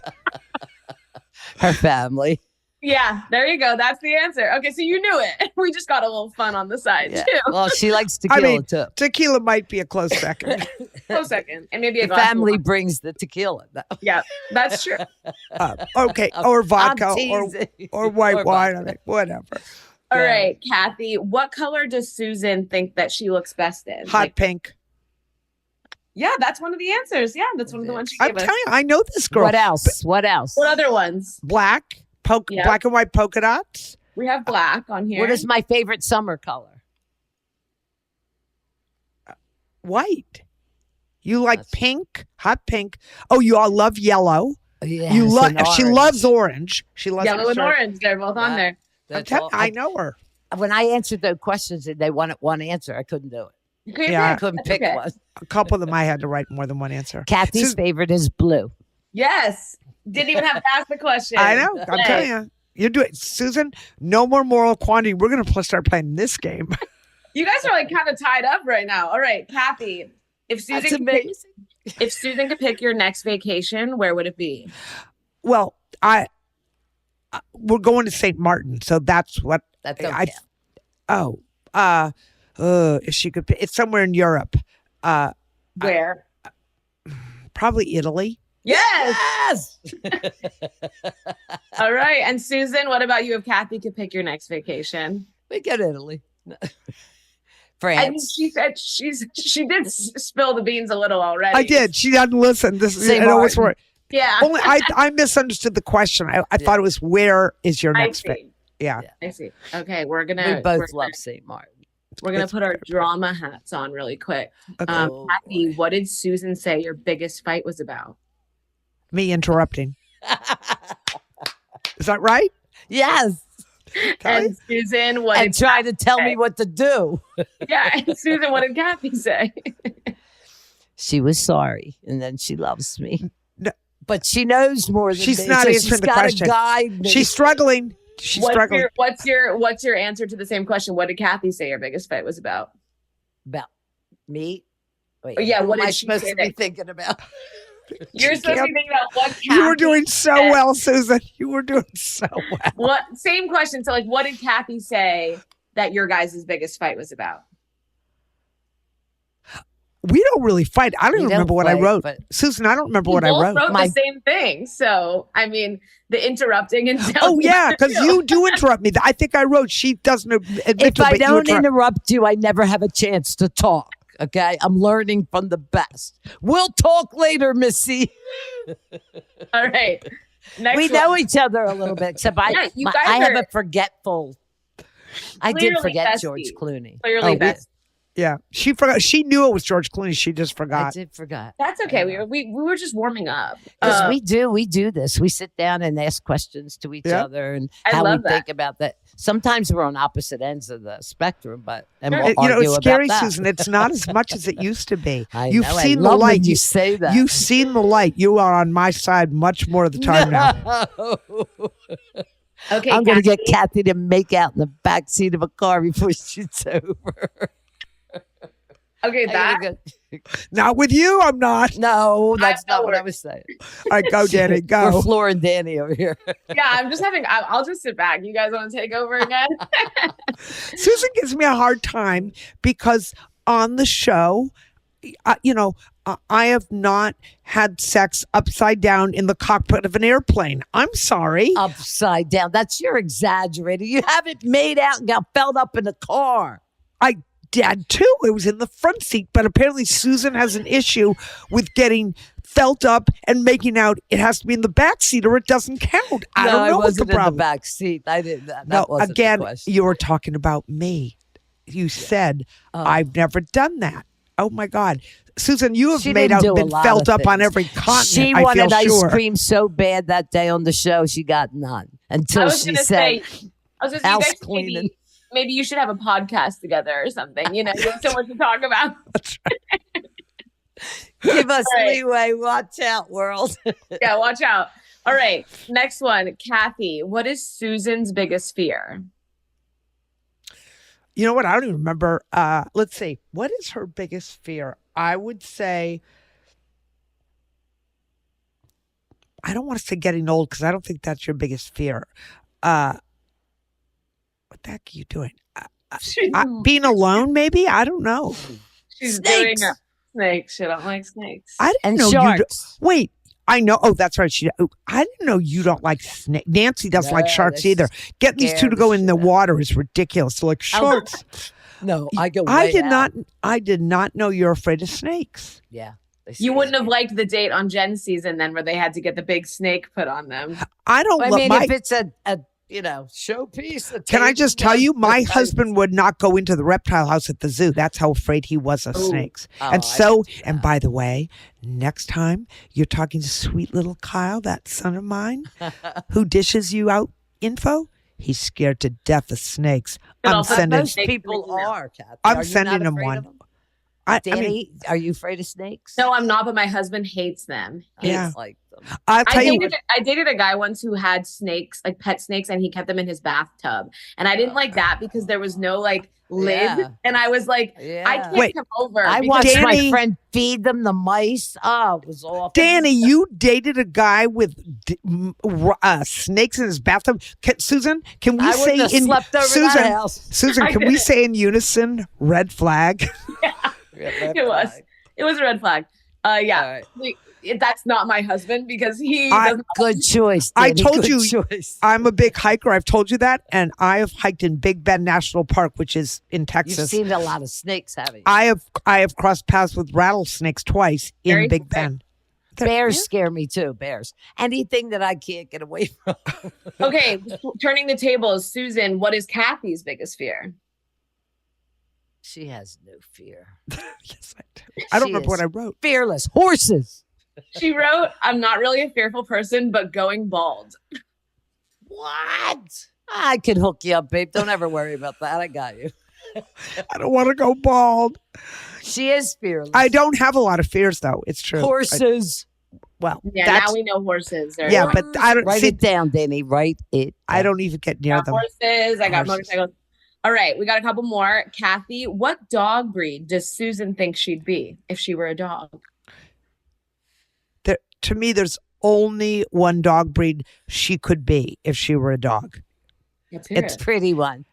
Her family. Yeah, there you go. That's the answer. Okay, so you knew it. We just got a little fun on the side too. Well, she likes tequila too. Tequila might be a close second. Close second, and maybe the family brings the tequila. Yeah, that's true. Okay, or vodka, or white wine. I mean, whatever. All right, Kathy. What color does Susan think that she looks best in? Hot pink. Yeah, that's one of the answers. Yeah, that's one of the ones she I'm gave us. telling you, I know this girl. What else? What else? What other ones? Black, black and white polka dots. We have black on here. What is my favorite summer color? White. You like pink, hot pink. Oh, you all love yellow. Yes, you love. She loves orange. She loves yellow and orange. They're both on there. I know her. When I answered those questions and they wanted one answer, I couldn't do it. I couldn't pick one. A couple of them I had to write more than one answer. Kathy's favorite is blue. Yes. Didn't even have to ask the question. I know. I'm telling you. You're doing, Susan, no more moral quandary. We're going to start playing this game. You guys are like kind of tied up right now. All right, Kathy, if Susan could pick your next vacation, where would it be? Well, we're going to St. Martin. So that's what if she could pick, it's somewhere in Europe. Where? Probably Italy. Yes. All right. And Susan, what about you if Kathy could pick your next vacation? We get Italy. France. I mean, she said she did spill the beans a little already. I did. She doesn't listen. Yeah. Only I misunderstood the question. I thought it was where is your next vacation? Yeah. I see. Okay, we both love St. Martin. We're gonna put our drama hats on really quick. Okay. Kathy, what did Susan say your biggest fight was about? Me interrupting. Is that right? Yes. And Susan, try to tell me what to do. Yeah. And Susan, what did Kathy say? She was sorry, and then she loves me. No. But she knows more than she's me. Not so answering she's the got question. To guide me. She's struggling. She's struggling. What's your answer to the same question? What did Kathy say your biggest fight was about? About me? Wait, yeah. What am I did she supposed say to be thinking about? You're supposed to be thinking about what Kathy You were doing so said. well, Susan. You were doing so well. What same question. So like what did Kathy say that your guys' biggest fight was about? We don't really fight. I don't We even don't remember what I fight, wrote. but- Susan, I don't remember We what I both wrote. the same thing. So I mean the interrupting and Oh yeah, because you do interrupt me. I think I wrote she doesn't admit If to, I but you don't interrupt. interrupt you, I never have a chance to talk. Okay, I'm learning from the best. We'll talk later, Missy. All right. Next We one. know each other a little bit, except Yeah, you guys I have are a forgetful. I did clearly forget besties. George Clooney. Clearly best. Yeah, she forgot. She knew it was George Clooney. She just I forgot. did forget. That's okay. We were just warming up. Because we do this. We sit down and ask questions to each Yeah. other and I how we love that. think about that. Sometimes we're on opposite ends of the spectrum, but and we'll You know, argue it's about scary, that. Susan. It's not as much as it used to be. You've know, seen I the love light. When you say that. You've seen the light. You are on my side much more of the time now. Okay, I'm going to get Kathy. Kathy to make out in the back seat of a car before she's over. Okay, I that gotta go- Not with you. I'm not. No, that's know not what I where- was saying. All right, go, Danny. We're Go. Flora and Danny over here. yeah, I'm just having I'll just sit back. You guys want to take over again? Susan gives me a hard time because on the show, I have not had sex upside down in the cockpit of an airplane. I'm sorry. Upside down. That's you're exaggerating. You haven't made out and got felled up in a car. I did too. It was in the front seat, but apparently Susan has an issue with getting felt up and making out. It has to be in the back seat or it doesn't count. I No, don't know I what's wasn't the in the problem. back seat. I didn't. That No, wasn't again, the question. you were talking about me. You said I've never done that. Oh my God, Susan, you have She made didn't out do a been lot felt of up on things. every continent. She I wanted feel ice sure. cream so bad that day on the show, she got none until I was she gonna said, say, I was gonna say, you house guys cleaning. maybe you should have a podcast together or something. You know, you have so much to talk about. "Give us All right. leeway. Watch out, world." Yeah, watch out. All right, next one, Kathy. What is Susan's biggest fear? You know what? I don't even remember. Let's see. What is her biggest fear? I would say, I don't want to say getting old because I don't think that's your biggest fear. What the heck are you doing? Being alone, maybe? I don't know. She's Snakes. doing snakes. She don't like snakes. I didn't And know you. sharks. Wait, I know. Oh, that's right. I didn't know you don't like snakes. Nancy doesn't like No, sharks they either. Getting these two scare to the go in shit the out of water is ridiculous. They're like sharks. No, I go. I way did out. not. I did not know you're afraid of snakes. Yeah. they You scare wouldn't have me. liked the date on Jen's season then, where they had to get the big snake put on them. I don't. I love mean, my. if it's a showpiece. Can I just tell you, my husband? husband would not go into the reptile house at the zoo. That's how afraid he was of snakes. Oh, And I so, can see and that. by the way, next time you're talking to sweet little Kyle, that son of mine, who dishes you out info, he's scared to death of snakes. But I'm also sending. Most Snakes people freak me out. are, Kathy. I'm Are you sending not him afraid one. of them? I Danny, mean, are you afraid of snakes? No, I'm not, but my husband hates them. I Yeah. don't like them. I'll tell you. I dated a guy once who had snakes, like pet snakes, and he kept them in his bathtub. And I didn't like that because there was no like lid. Yeah. And I was like, Yeah. I can't Wait. come over. I because- watched my Danny- friend feed them the mice. Oh, it was awful. Danny, you dated a guy with snakes in his bathtub. Susan, can we I say wouldn't have in slept over Susan? that house. Susan, I can we didn't. say in unison, red flag? It was. It was a red flag. Yeah. All right. That's not my husband because he I- doesn't. Good choice. I Danny, told good you, choice. I'm a big hiker. I've told you that. And I have hiked in Big Bend National Park, which is in You've Texas. seen a lot of snakes, haven't you? I have crossed paths with rattlesnakes twice in Very Big fair. Bend. Bears scare me too. Bears. Anything that I can't get away from. Okay, turning the tables. Susan, what is Kathy's biggest fear? She has no fear. Yes, I do. I don't She remember what is I wrote. Fearless. Horses. She wrote, I'm not really a fearful person, but going bald. What? I can hook you up, babe. Don't ever worry about that. I got you. I don't want to go bald. She is fearless. I don't have a lot of fears, though. It's true. Horses. Well, Yeah, that's, now we know horses. Are yeah, but I don't Write see. it down, Danny. Write it. I down. don't even get near got them. horses. I got Horses. motorcycles. All right, we got a couple more. Kathy, what dog breed does Susan think she'd be if she were a dog? to me, there's only one dog breed she could be if she were a dog. It's pretty one.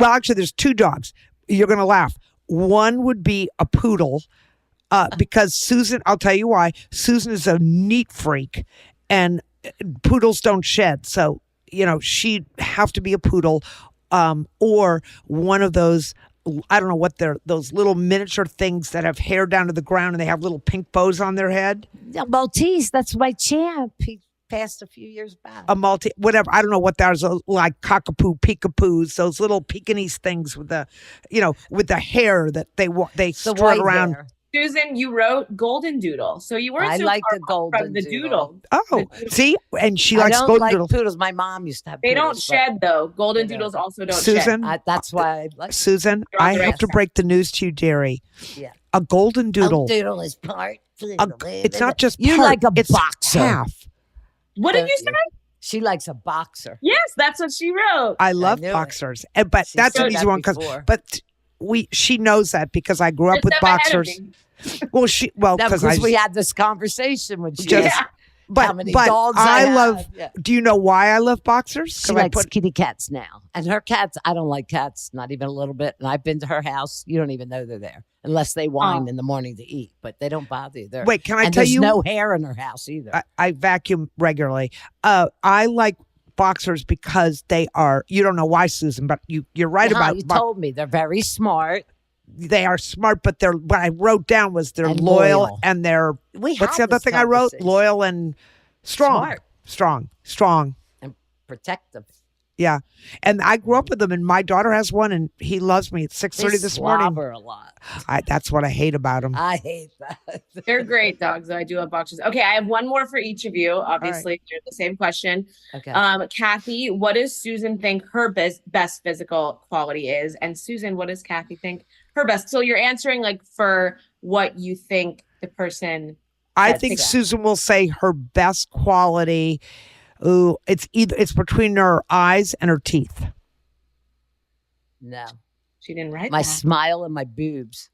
Actually, there's two dogs. You're going to laugh. One would be a poodle because Susan, I'll tell you why. Susan is a neat freak and poodles don't shed. So, she'd have to be a poodle or one of those, I don't know what they're, those little miniature things that have hair down to the ground and they have little pink bows on their head. A Maltese, that's my champ. He passed a few years back. A Maltese, whatever. I don't know what that is, like cockapoo, peekapoos, those little Pekingese things with the, with the hair that they strut around. Hair. Susan, you wrote Golden Doodle, so you weren't. I so like far the Golden from the Doodle. Oh, see, and she likes Golden Doodle. Poodles. My mom used to have. They poodles, don't shed though. Golden Doodles also don't Susan, shed. That's why I like. Susan, I have to break the news to you, dearie. Yeah. A Golden Doodle. Doodle is part. It's not just you part, like a it's boxer. half. What did you say? She likes a boxer. Yes, that's what she wrote. I love boxers, but that's an easy one because. But she knows that because I grew up with boxers. Well, because we had this conversation when she but how many dogs I love. Yeah. Do you know why I love boxers? She likes kitty cats now, and her cats. I don't like cats, not even a little bit. And I've been to her house. You don't even know they're there unless they whine in the morning to eat, but they don't bother you. Wait, can I tell you? There's no hair in her house either. I vacuum regularly. I like boxers because they are. You don't know why, Susan, but you're right about. You told me they're very smart. They are smart, but what I wrote down was they're loyal and they're. What's the other thing I wrote? Loyal and strong. Smart. Strong. And protective. Yeah. And I grew up with them, and my daughter has one, and he loves me. It's 6:30 this morning. They slobber a lot. That's what I hate about them. I hate that. They're great dogs, though. I do have boxers. Okay, I have one more for each of you. Obviously, they're the same question. Okay. Kathy, what does Susan think her best physical quality is? And Susan, what does Kathy think her best? So you're answering for what you think the person. I think Susan will say her best quality. Ooh, it's between her eyes and her teeth. No, she didn't write my that. Smile and my boobs.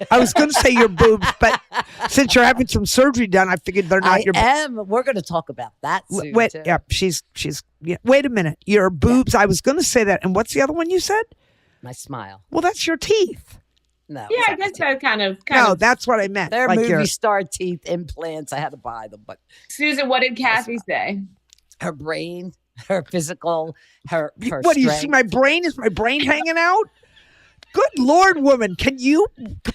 I was going to say your boobs, but since you're having some surgery done, I figured they're not your. We're going to talk about that soon. Wait, too. yeah, she's. Yeah, wait a minute, your boobs. Yeah. I was going to say that, and what's the other one you said? My smile. Well, that's your teeth. No. Yeah, I guess that kind of. No, that's what I meant. They're movie star teeth implants. I had to buy them, but Susan, what did Kathy say? Her brain, her physical, her What strength. do you see? My brain is my brain hanging out. Good Lord, woman, can you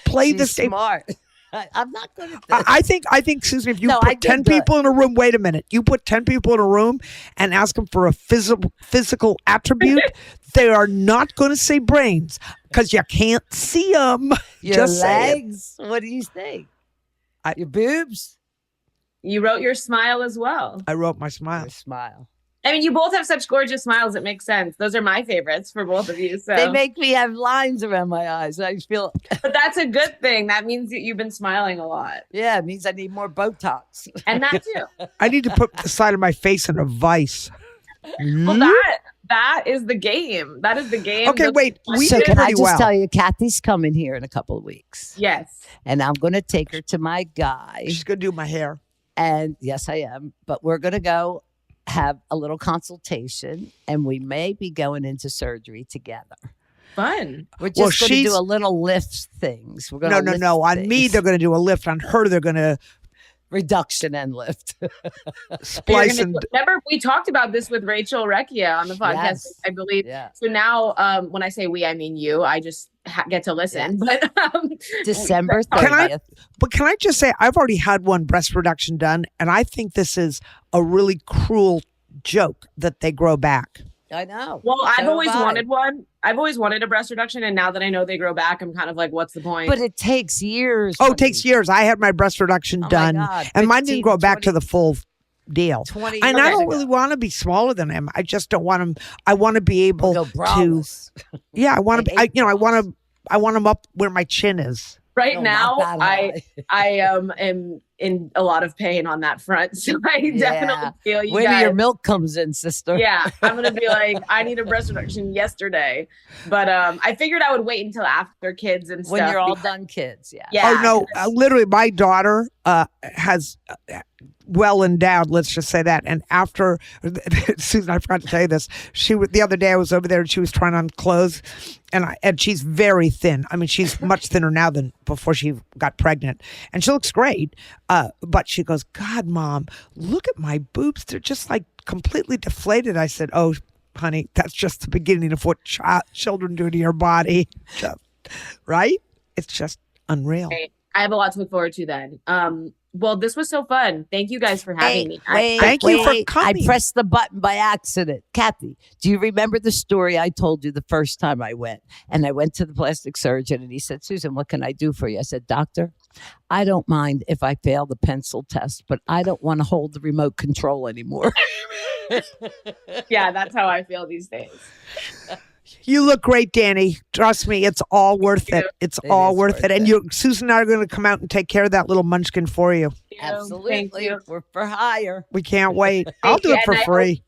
play She's this game? Smart. I'm not good at this. I think, Susan, if you put 10 people in a room, wait a minute, you put 10 people in a room and ask them for a physical attribute, they are not going to say brains because you can't see them. Your Just legs. What do you think? Your boobs. You wrote your smile as well. I wrote my smile. Your smile. I mean, you both have such gorgeous smiles. It makes sense. Those are my favorites for both of you. So they make me have lines around my eyes. I feel. But that's a good thing. That means that you've been smiling a lot. Yeah, it means I need more Botox. And that too. I need to put the side of my face in a vice. Well, that is the game. That is the game. Okay, wait. So can I just tell you, Kathy's coming here in a couple of weeks. Yes. And I'm going to take her to my guy. She's going to do my hair. And yes, I am. But we're going to go have a little consultation, and we may be going into surgery together. Fun. We're just going to do a little lift things. We're going to No. On me, they're going to do a lift. On her, they're going to reduction and lift. Splice and remember, we talked about this with Rachel Recchia on the podcast, yes. I believe. Yeah. So now, when I say we, I mean you. I just get to listen. Yes. But December 30th. Can I just say, I've already had one breast reduction done, and I think this is a really cruel joke that they grow back. I know. Well, I've always wanted one. I've always wanted a breast reduction, and now that I know they grow back, I'm kind of like, what's the point? But it takes years. Oh, it takes years. I had my breast reduction done, and mine didn't grow back to the full deal. And I don't really want to be smaller than him. I just don't want him. I want to be able to. Yeah, I want to. I want him up where my chin is. Right now, I am in a lot of pain on that front. So I definitely feel you Wait guys. till your milk comes in, sister. Yeah, I'm going to be like, I need a breast reduction yesterday. But I figured I would wait until after kids and stuff. When you're all done kids, yeah. Oh, no. Literally, my daughter has well endowed, let's just say that. And after, Susan, I forgot to tell you this, the other day I was over there and she was trying on clothes, and she's very thin. I mean, she's much thinner now than before she got pregnant, and she looks great. But she goes, God, Mom, look at my boobs. They're just like completely deflated. I said, oh, honey, that's just the beginning of what children do to your body. Right? It's just unreal. I have a lot to look forward to then. Well, this was so fun. Thank you guys for having me. Thank you for coming. I pressed the button by accident. Kathy, do you remember the story I told you the first time I went? And I went to the plastic surgeon and he said, Susan, what can I do for you? I said, Doctor, I don't mind if I fail the pencil test, but I don't want to hold the remote control anymore. Yeah, that's how I feel these days. You look great, Danny. Trust me, it's all worth it. It's all worth it. And Susan and I are going to come out and take care of that little munchkin for you. Absolutely. We're for hire. We can't wait. I'll do it for free.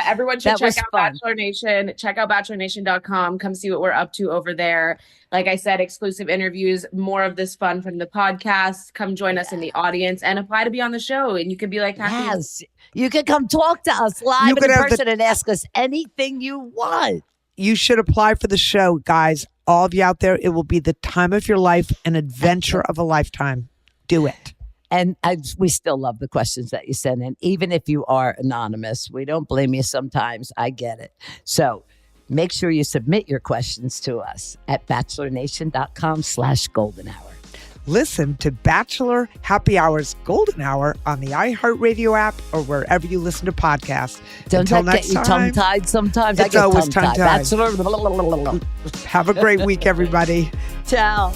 Everyone should check out Bachelor Nation. Check out bachelornation.com. Come see what we're up to over there. Like I said, exclusive interviews, more of this fun from the podcast. Come join us in the audience and apply to be on the show. And you could be like, yes, you can come talk to us live in person and ask us anything you want. You should apply for the show, guys. All of you out there, it will be the time of your life, an adventure of a lifetime. Do it. And we still love the questions that you send in, even if you are anonymous. We don't blame you sometimes. I get it. So make sure you submit your questions to us at bachelornation.com/golden hour. Listen to Bachelor Happy Hours Golden Hour on the iHeartRadio app or wherever you listen to podcasts. Don't that get you tongue-tied sometimes? It's always tongue-tied. Bachelor. Have a great week, everybody. Ciao.